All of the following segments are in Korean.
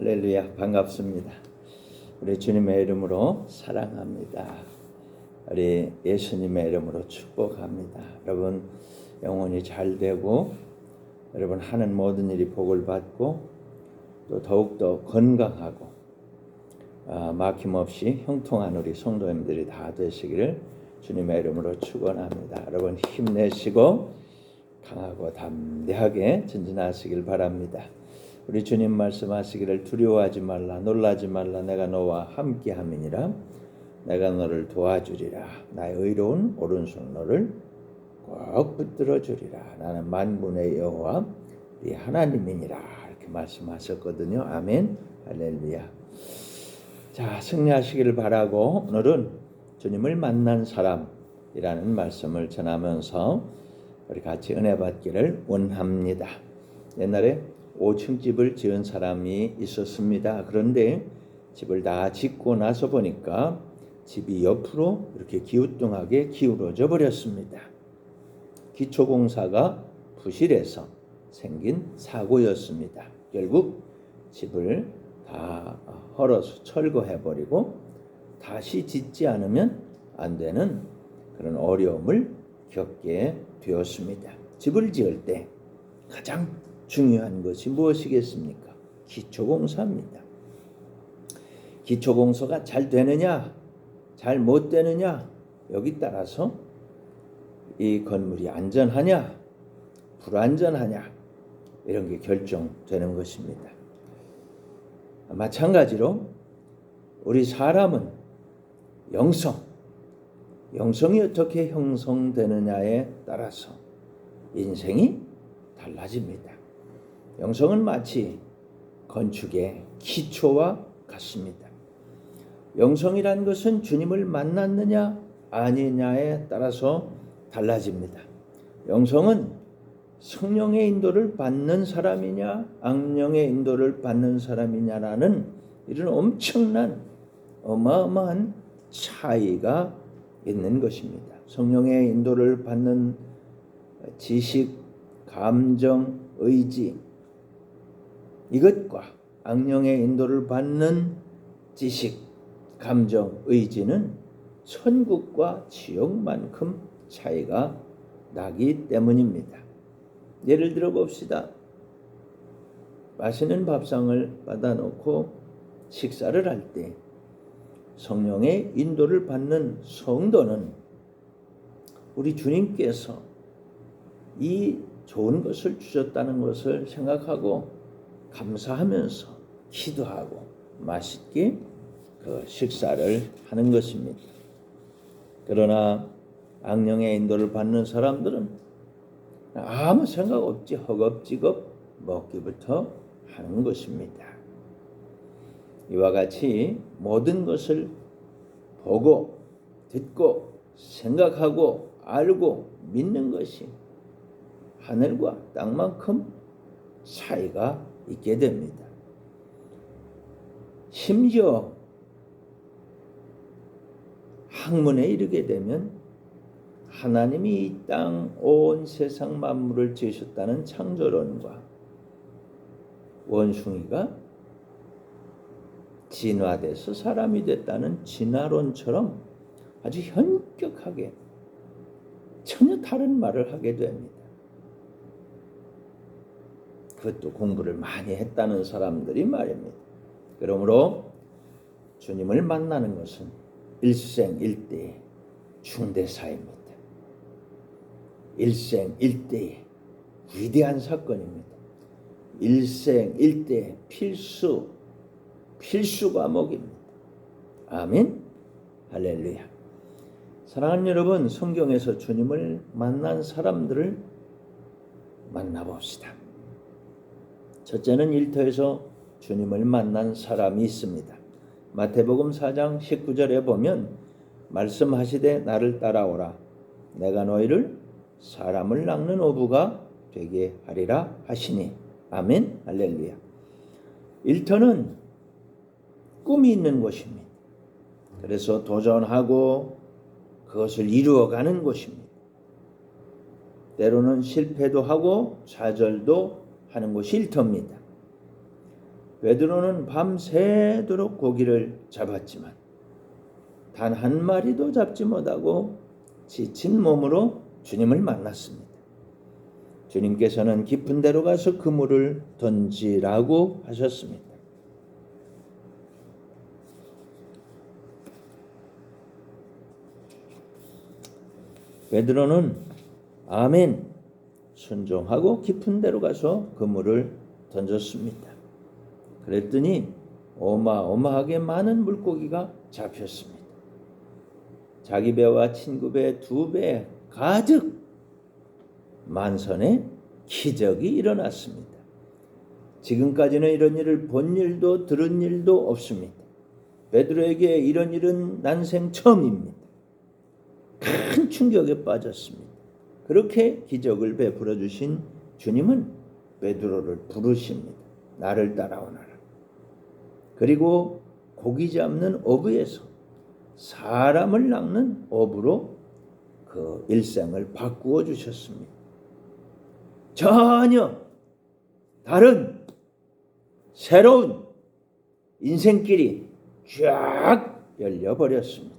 할렐루야, 반갑습니다. 우리 주님의 이름으로 사랑합니다. 우리 예수님의 이름으로 축복합니다. 여러분 영혼이 잘 되고 여러분 하는 모든 일이 복을 받고 또 더욱더 건강하고 막힘없이 형통한 우리 성도님들이 다 되시기를 주님의 이름으로 축원합니다. 여러분 힘내시고 강하고 담대하게 전진하시길 바랍니다. 우리 주님 말씀하시기를 두려워하지 말라, 놀라지 말라, 내가 너와 함께함이니라. 내가 너를 도와주리라. 나의 의로운 오른손 너를 꼭 붙들어 주리라. 나는 만군의 여호와 네 하나님이니라. 이렇게 말씀하셨거든요. 아멘. 할렐루야. 자, 승리하시기를 바라고 오늘은 주님을 만난 사람이라는 말씀을 전하면서 우리 같이 은혜 받기를 원합니다. 옛날에 5층 집을 지은 사람이 있었습니다. 그런데 집을 다 짓고 나서 보니까 집이 옆으로 이렇게 기우뚱하게 기울어져 버렸습니다. 기초공사가 부실해서 생긴 사고였습니다. 결국 집을 다 헐어서 철거해버리고 다시 짓지 않으면 안 되는 그런 어려움을 겪게 되었습니다. 집을 지을 때 가장 중요한 것이 무엇이겠습니까? 기초공사입니다. 기초공사가 잘 되느냐, 잘 못 되느냐, 여기 따라서 이 건물이 안전하냐, 불안전하냐, 이런 게 결정되는 것입니다. 마찬가지로 우리 사람은 영성이 어떻게 형성되느냐에 따라서 인생이 달라집니다. 영성은 마치 건축의 기초와 같습니다. 영성이란 것은 주님을 만났느냐 아니냐에 따라서 달라집니다. 영성은 성령의 인도를 받는 사람이냐 악령의 인도를 받는 사람이냐라는 이런 엄청난 어마어마한 차이가 있는 것입니다. 성령의 인도를 받는 지식, 감정, 의지, 이것과 악령의 인도를 받는 지식, 감정, 의지는 천국과 지옥만큼 차이가 나기 때문입니다. 예를 들어 봅시다. 맛있는 밥상을 받아놓고 식사를 할 때 성령의 인도를 받는 성도는 우리 주님께서 이 좋은 것을 주셨다는 것을 생각하고 감사하면서 기도하고 맛있게 그 식사를 하는 것입니다. 그러나 악령의 인도를 받는 사람들은 아무 생각 없이 허겁지겁 먹기부터 하는 것입니다. 이와 같이 모든 것을 보고 듣고 생각하고 알고 믿는 것이 하늘과 땅만큼 차이가 있게 됩니다. 심지어 학문에 이르게 되면 하나님이 이 땅 온 세상 만물을 지으셨다는 창조론과 원숭이가 진화돼서 사람이 됐다는 진화론처럼 아주 현격하게 전혀 다른 말을 하게 됩니다. 그것도 공부를 많이 했다는 사람들이 말입니다. 그러므로 주님을 만나는 것은 일생일대의 중대사입니다. 일생일대의 위대한 사건입니다. 일생일대의 필수 과목입니다. 아멘. 할렐루야. 사랑하는 여러분, 성경에서 주님을 만난 사람들을 만나봅시다. 첫째는 일터에서 주님을 만난 사람이 있습니다. 마태복음 4장 19절에 보면 말씀하시되 나를 따라오라. 내가 너희를 사람을 낚는 어부가 되게 하리라 하시니. 아멘. 할렐루야. 일터는 꿈이 있는 곳입니다. 그래서 도전하고 그것을 이루어가는 곳입니다. 때로는 실패도 하고 좌절도 하는 곳이 일터입니다. 베드로는 밤새도록 고기를 잡았지만 단 한 마리도 잡지 못하고 지친 몸으로 주님을 만났습니다. 주님께서는 깊은 데로 가서 그물을 던지라고 하셨습니다. 베드로는 아멘 순종하고 깊은 데로 가서 그물을 던졌습니다. 그랬더니 어마어마하게 많은 물고기가 잡혔습니다. 자기 배와 친구 배 2배 가득 만선의 기적이 일어났습니다. 지금까지는 이런 일을 본 일도 들은 일도 없습니다. 베드로에게 이런 일은 난생 처음입니다. 큰 충격에 빠졌습니다. 그렇게 기적을 베풀어 주신 주님은 베드로를 부르십니다. 나를 따라오너라. 그리고 고기 잡는 어부에서 사람을 낚는 어부로 그 일생을 바꾸어 주셨습니다. 전혀 다른 새로운 인생길이 쫙 열려버렸습니다.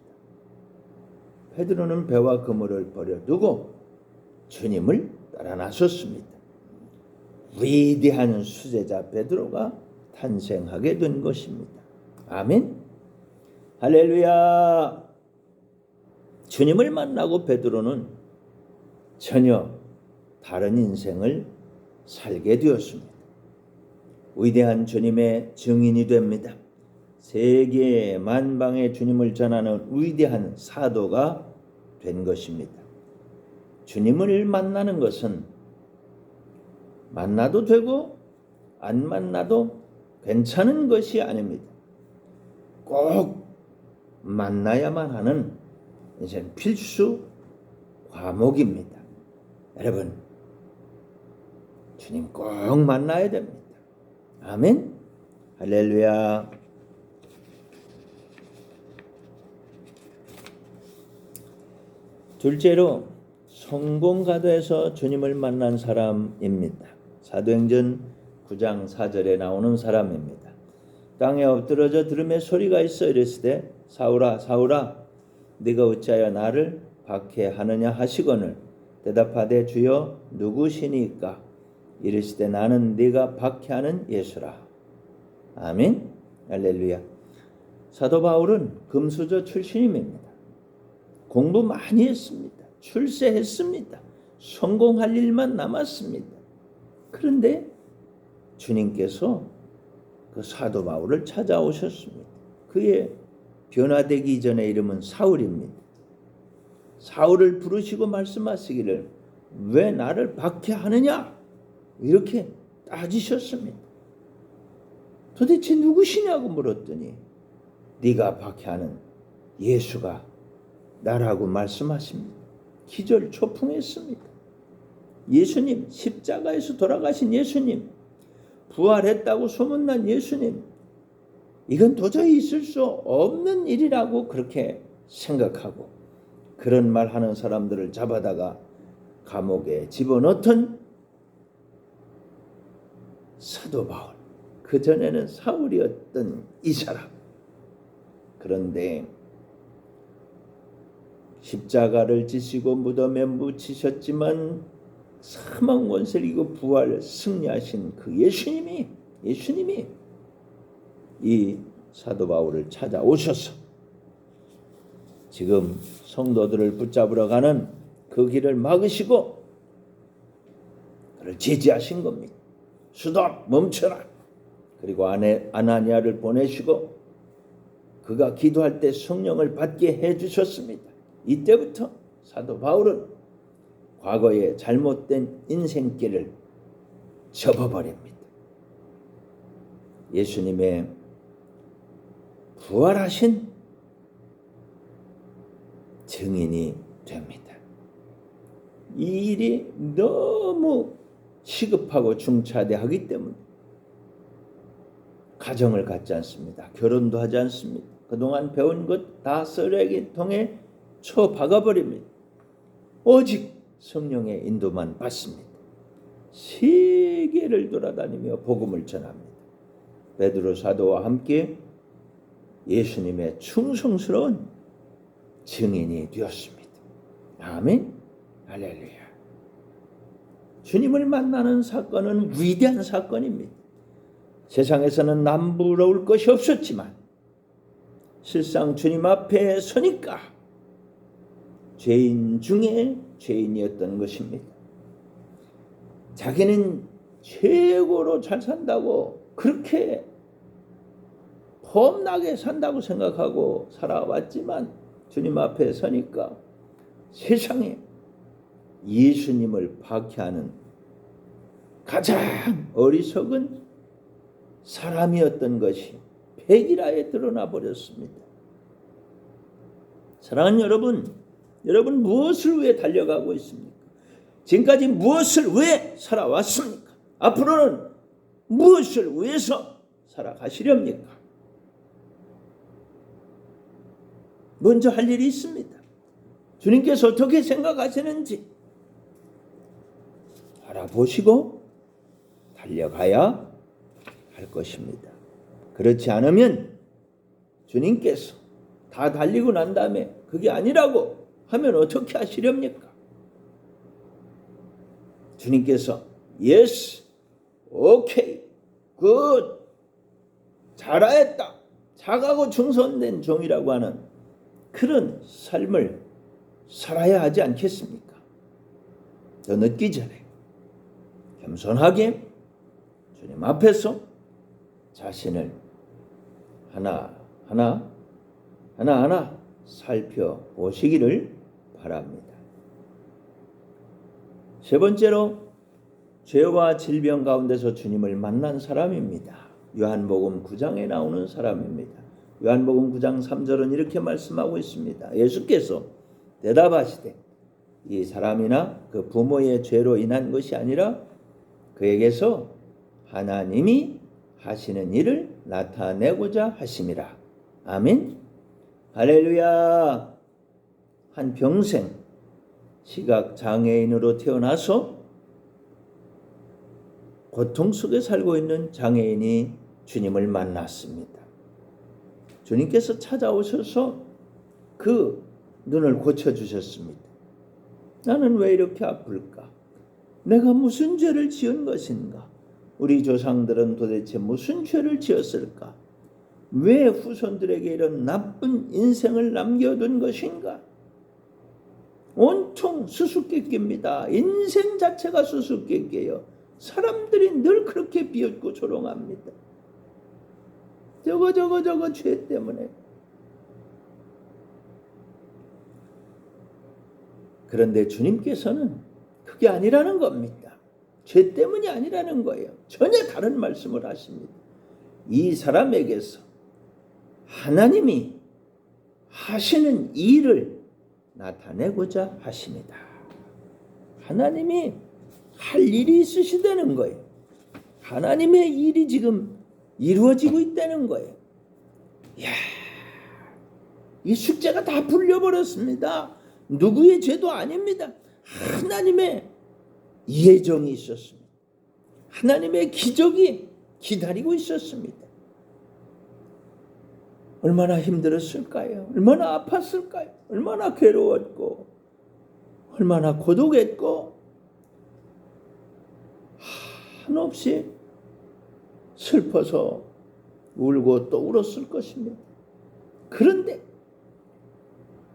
베드로는 배와 그물을 버려두고 주님을 따라 나섰습니다. 위대한 수제자 베드로가 탄생하게 된 것입니다. 아멘. 할렐루야. 주님을 만나고 베드로는 전혀 다른 인생을 살게 되었습니다. 위대한 주님의 증인이 됩니다. 세계 만방에 주님을 전하는 위대한 사도가 된 것입니다. 주님을 만나는 것은 만나도 되고 안 만나도 괜찮은 것이 아닙니다. 꼭 만나야만 하는 인생 필수 과목입니다. 여러분, 주님 꼭 만나야 됩니다. 아멘. 할렐루야. 둘째로 성공가도에서 주님을 만난 사람입니다. 사도행전 9장 4절에 나오는 사람입니다. 땅에 엎드러져 들음의 소리가 있어 이르시되 사울아 사울아 네가 어찌하여 나를 박해하느냐 하시거늘 대답하되 주여 누구시니까 이르시되 나는 네가 박해하는 예수라. 아멘. 할렐루야. 사도 바울은 금수저 출신입니다. 공부 많이 했습니다. 출세했습니다. 성공할 일만 남았습니다. 그런데 주님께서 그 사도 바울을 찾아오셨습니다. 그의 변화되기 전의 이름은 사울입니다. 사울을 부르시고 말씀하시기를 왜 나를 박해하느냐? 이렇게 따지셨습니다. 도대체 누구시냐고 물었더니 네가 박해하는 예수가 나라고 말씀하십니다. 기절초풍했습니다. 예수님, 십자가에서 돌아가신 예수님, 부활했다고 소문난 예수님, 이건 도저히 있을 수 없는 일이라고 그렇게 생각하고 그런 말 하는 사람들을 잡아다가 감옥에 집어넣던 사도 바울, 그전에는 사울이었던 이 사람. 그런데 십자가를 지시고 무덤에 묻히셨지만 사망 원세를 이기고 부활 승리하신 그 예수님이 이 사도 바울을 찾아오셔서 지금 성도들을 붙잡으러 가는 그 길을 막으시고 그를 제지하신 겁니다. 스톱, 멈춰라. 그리고 아나니아를 보내시고 그가 기도할 때 성령을 받게 해주셨습니다. 이때부터 사도 바울은 과거의 잘못된 인생길을 접어버립니다. 예수님의 부활하신 증인이 됩니다. 이 일이 너무 시급하고 중차대하기 때문에 가정을 갖지 않습니다. 결혼도 하지 않습니다. 그동안 배운 것 다 쓰레기통에 쳐박아버립니다. 오직 성령의 인도만 받습니다. 세계를 돌아다니며 복음을 전합니다. 베드로 사도와 함께 예수님의 충성스러운 증인이 되었습니다. 아멘. 할렐루야. 주님을 만나는 사건은 위대한 사건입니다. 세상에서는 남부러울 것이 없었지만 실상 주님 앞에 서니까 죄인 중에 죄인이었던 것입니다. 자기는 최고로 잘 산다고 그렇게 험나게 산다고 생각하고 살아왔지만 주님 앞에 서니까 세상에 예수님을 박해하는 가장 어리석은 사람이었던 것이 백일하에 드러나 버렸습니다. 사랑하는 여러분 무엇을 위해 달려가고 있습니까? 지금까지 무엇을 왜 살아왔습니까? 앞으로는 무엇을 위해서 살아가시렵니까? 먼저 할 일이 있습니다. 주님께서 어떻게 생각하시는지 알아보시고 달려가야 할 것입니다. 그렇지 않으면 주님께서 다 달리고 난 다음에 그게 아니라고 하면 어떻게 하시렵니까? 주님께서 yes, okay, good, 잘하였다, 착하고 충성된 종이라고 하는 그런 삶을 살아야 하지 않겠습니까? 더 늦기 전에 겸손하게 주님 앞에서 자신을 하나하나 살펴보시기를 바랍니다. 세 번째로 죄와 질병 가운데서 주님을 만난 사람입니다. 요한복음 9장에 나오는 사람입니다. 요한복음 9장 3절은 이렇게 말씀하고 있습니다. 예수께서 대답하시되 이 사람이나 그 부모의 죄로 인한 것이 아니라 그에게서 하나님이 하시는 일을 나타내고자 하심이라. 아멘. 할렐루야. 한 평생 시각장애인으로 태어나서 고통 속에 살고 있는 장애인이 주님을 만났습니다. 주님께서 찾아오셔서 그 눈을 고쳐주셨습니다. 나는 왜 이렇게 아플까? 내가 무슨 죄를 지은 것인가? 우리 조상들은 도대체 무슨 죄를 지었을까? 왜 후손들에게 이런 나쁜 인생을 남겨둔 것인가? 온통 수수께끼입니다. 인생 자체가 수수께끼예요. 사람들이 늘 그렇게 비웃고 조롱합니다. 저거 죄 때문에. 그런데 주님께서는 그게 아니라는 겁니다. 죄 때문이 아니라는 거예요. 전혀 다른 말씀을 하십니다. 이 사람에게서 하나님이 하시는 일을 나타내고자 하십니다. 하나님이 할 일이 있으시다는 거예요. 하나님의 일이 지금 이루어지고 있다는 거예요. 이야, 이 숙제가 다 풀려버렸습니다. 누구의 죄도 아닙니다. 하나님의 예정이 있었습니다. 하나님의 기적이 기다리고 있었습니다. 얼마나 힘들었을까요? 얼마나 아팠을까요? 얼마나 괴로웠고 얼마나 고독했고 한없이 슬퍼서 울고 또 울었을 것입니다. 그런데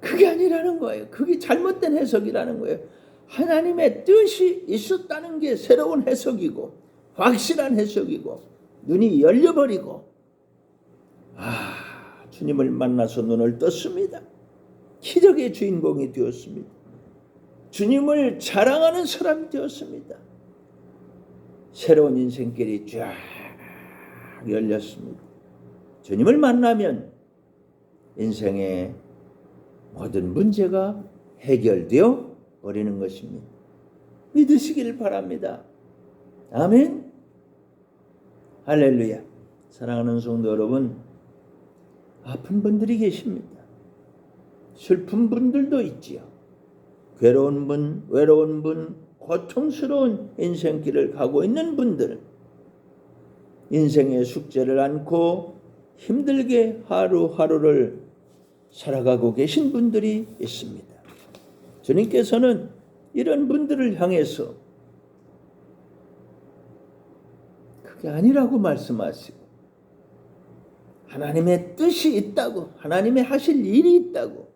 그게 아니라는 거예요. 그게 잘못된 해석이라는 거예요. 하나님의 뜻이 있었다는 게 새로운 해석이고 확실한 해석이고 눈이 열려버리고 주님을 만나서 눈을 떴습니다. 기적의 주인공이 되었습니다. 주님을 자랑하는 사람이 되었습니다. 새로운 인생길이 쫙 열렸습니다. 주님을 만나면 인생의 모든 문제가 해결되어 버리는 것입니다. 믿으시길 바랍니다. 아멘. 할렐루야. 사랑하는 성도 여러분, 아픈 분들이 계십니다. 슬픈 분들도 있지요. 괴로운 분, 외로운 분, 고통스러운 인생길을 가고 있는 분들, 인생의 숙제를 안고 힘들게 하루하루를 살아가고 계신 분들이 있습니다. 주님께서는 이런 분들을 향해서 그게 아니라고 말씀하시고 하나님의 뜻이 있다고, 하나님의 하실 일이 있다고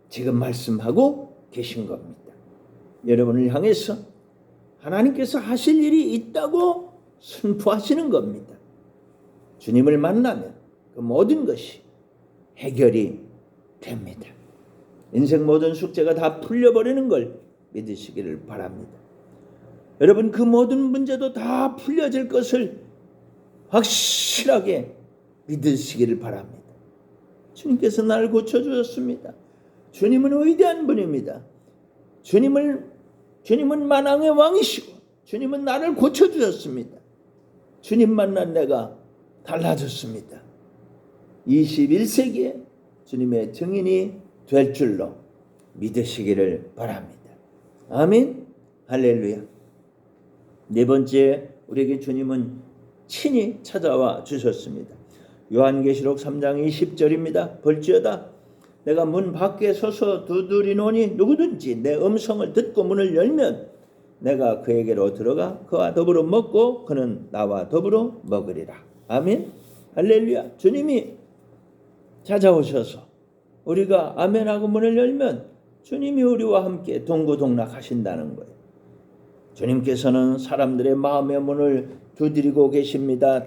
지금 말씀하고 계신 겁니다. 여러분을 향해서 하나님께서 하실 일이 있다고 선포하시는 겁니다. 주님을 만나면 그 모든 것이 해결이 됩니다. 인생 모든 숙제가 다 풀려버리는 걸 믿으시기를 바랍니다. 여러분, 그 모든 문제도 다 풀려질 것을 확실하게 믿으시기를 바랍니다. 주님께서 나를 고쳐주셨습니다. 주님은 위대한 분입니다. 주님은 만왕의 왕이시고 주님은 나를 고쳐주셨습니다. 주님 만난 내가 달라졌습니다. 21세기에 주님의 증인이 될 줄로 믿으시기를 바랍니다. 아멘. 할렐루야. 네 번째, 우리에게 주님은 친히 찾아와 주셨습니다. 요한계시록 3장 20절입니다. 볼지어다 내가 문 밖에 서서 두드리노니 누구든지 내 음성을 듣고 문을 열면 내가 그에게로 들어가 그와 더불어 먹고 그는 나와 더불어 먹으리라. 아멘. 할렐루야. 주님이 찾아오셔서 우리가 아멘하고 문을 열면 주님이 우리와 함께 동고동락하신다는 거예요. 주님께서는 사람들의 마음의 문을 두드리고 계십니다.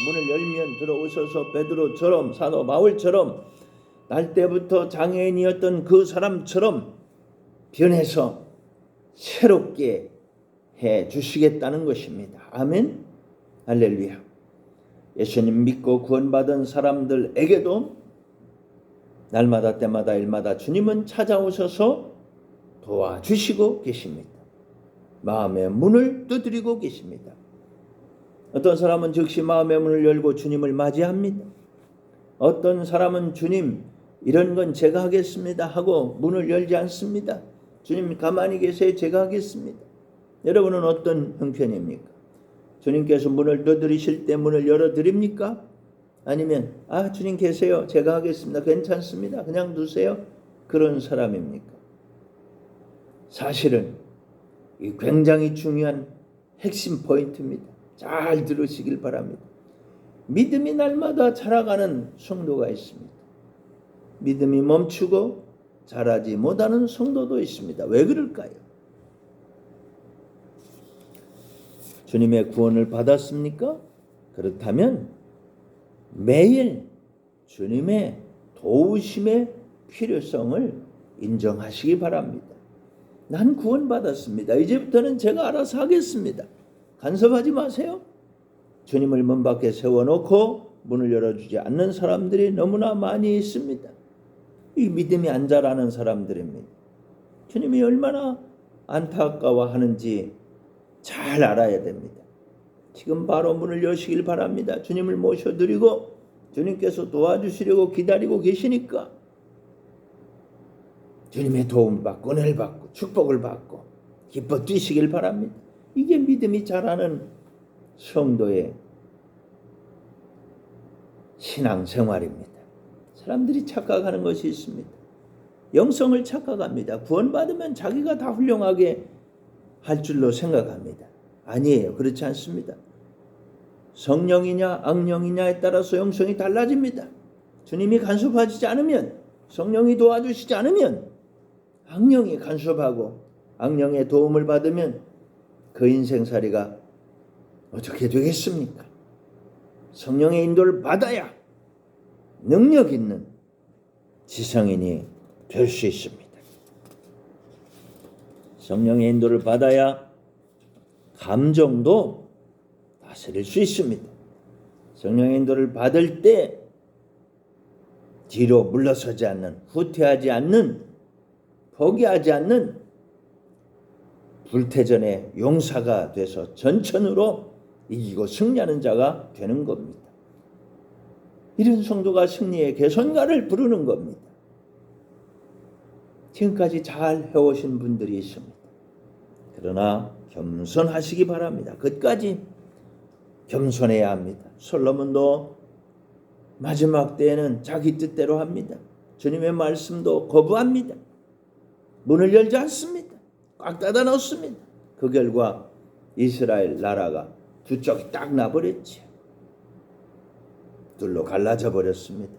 문을 열면 들어오셔서 베드로처럼 사도 바울처럼 날 때부터 장애인이었던 그 사람처럼 변해서 새롭게 해 주시겠다는 것입니다. 아멘. 할렐루야. 예수님 믿고 구원받은 사람들에게도 날마다 때마다 일마다 주님은 찾아오셔서 도와주시고 계십니다. 마음의 문을 두드리고 계십니다. 어떤 사람은 즉시 마음의 문을 열고 주님을 맞이합니다. 어떤 사람은 주님 이런 건 제가 하겠습니다 하고 문을 열지 않습니다. 주님 가만히 계세요. 제가 하겠습니다. 여러분은 어떤 형편입니까? 주님께서 문을 두드리실 때 문을 열어드립니까? 아니면 주님 계세요. 제가 하겠습니다. 괜찮습니다. 그냥 두세요. 그런 사람입니까? 사실은 이 굉장히 중요한 핵심 포인트입니다. 잘 들으시길 바랍니다. 믿음이 날마다 자라가는 성도가 있습니다. 믿음이 멈추고 자라지 못하는 성도도 있습니다. 왜 그럴까요? 주님의 구원을 받았습니까? 그렇다면 매일 주님의 도우심의 필요성을 인정하시기 바랍니다. 난 구원받았습니다. 이제부터는 제가 알아서 하겠습니다. 간섭하지 마세요. 주님을 문 밖에 세워놓고 문을 열어주지 않는 사람들이 너무나 많이 있습니다. 이 믿음이 안 자라는 사람들입니다. 주님이 얼마나 안타까워하는지 잘 알아야 됩니다. 지금 바로 문을 여시길 바랍니다. 주님을 모셔드리고 주님께서 도와주시려고 기다리고 계시니까 주님의 도움을 받고 은혜를 받고 축복을 받고 기뻐 뛰시길 바랍니다. 이게 믿음이 자라는 성도의 신앙생활입니다. 사람들이 착각하는 것이 있습니다. 영성을 착각합니다. 구원받으면 자기가 다 훌륭하게 할 줄로 생각합니다. 아니에요. 그렇지 않습니다. 성령이냐 악령이냐에 따라서 영성이 달라집니다. 주님이 간섭하지 않으면, 성령이 도와주시지 않으면 악령이 간섭하고 악령의 도움을 받으면 그 인생살이가 어떻게 되겠습니까? 성령의 인도를 받아야 능력 있는 지성인이 될 수 있습니다. 성령의 인도를 받아야 감정도 다스릴 수 있습니다. 성령의 인도를 받을 때 뒤로 물러서지 않는, 후퇴하지 않는, 포기하지 않는 불태전의 용사가 돼서 전천으로 이기고 승리하는 자가 되는 겁니다. 이런 성도가 승리의 개선가를 부르는 겁니다. 지금까지 잘 해오신 분들이 있습니다. 그러나 겸손하시기 바랍니다. 끝까지 겸손해야 합니다. 솔로몬도 마지막 때에는 자기 뜻대로 합니다. 주님의 말씀도 거부합니다. 문을 열지 않습니다. 꽉 닫아 놓습니다. 그 결과 이스라엘 나라가 두 쪽이 딱 나버렸지요. 둘로 갈라져 버렸습니다.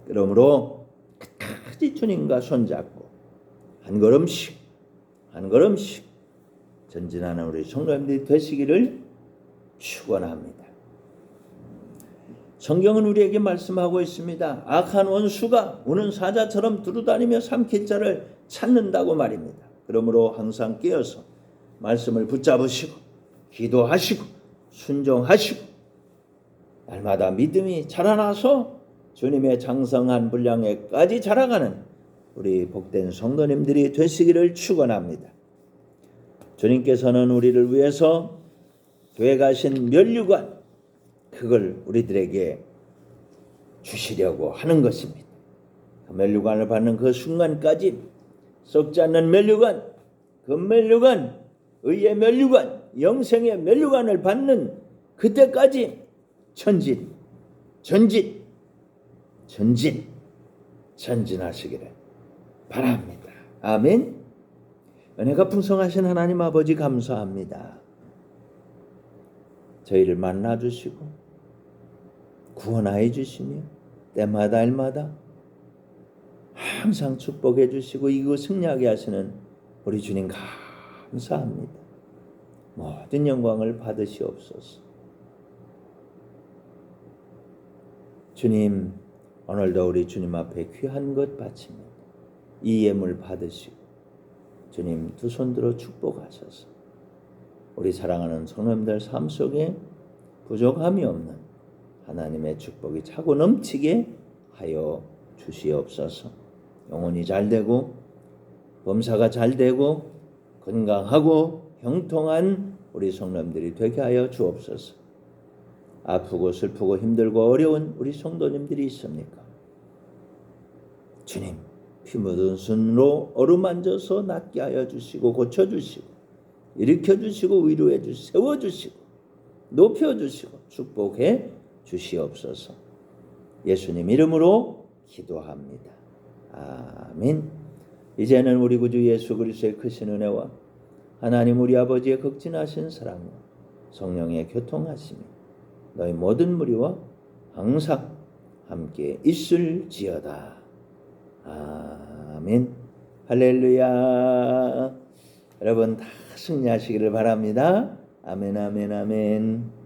그러므로 끝까지 주님과 손잡고 한 걸음씩 한 걸음씩 전진하는 우리 성도님들이 되시기를 축원합니다. 성경은 우리에게 말씀하고 있습니다. 악한 원수가 우는 사자처럼 두루다니며 삼킬 자를 찾는다고 말입니다. 그러므로 항상 깨어서 말씀을 붙잡으시고 기도하시고 순종하시고 날마다 믿음이 자라나서 주님의 장성한 분량에까지 자라가는 우리 복된 성도님들이 되시기를 축원합니다. 주님께서는 우리를 위해서 교회 가신 면류관 그걸 우리들에게 주시려고 하는 것입니다. 면류관을 받는 그 순간까지 썩지 않는 면류관, 그 면류관, 의의 면류관, 영생의 면류관을 받는 그때까지 전진하시기를 바랍니다. 아멘. 은혜가 풍성하신 하나님 아버지 감사합니다. 저희를 만나주시고 구원하여 주시며 때마다 일마다 항상 축복해 주시고 이거 승리하게 하시는 우리 주님 감사합니다. 모든 영광을 받으시옵소서. 주님 오늘도 우리 주님 앞에 귀한 것 바칩니다. 이 예물 받으시고 주님 두 손 들어 축복하셔서 우리 사랑하는 성도님들 삶 속에 부족함이 없는 하나님의 축복이 차고 넘치게 하여 주시옵소서. 영혼이 잘되고 범사가 잘되고 건강하고 형통한 우리 성도님들이 되게 하여 주옵소서. 아프고 슬프고 힘들고 어려운 우리 성도님들이 있습니까? 주님 피 묻은 손으로 어루만져서 낫게 하여 주시고 고쳐주시고 일으켜주시고 위로해 주시고 세워주시고 높여주시고 축복해 주시옵소서. 예수님 이름으로 기도합니다. 아멘. 이제는 우리 구주 예수 그리스도의 크신 은혜와 하나님 우리 아버지의 극진하신 사랑과 성령의 교통하심이 너희 모든 무리와 항상 함께 있을지어다. 아멘. 할렐루야. 여러분 다 승리하시기를 바랍니다. 아멘 아멘 아멘.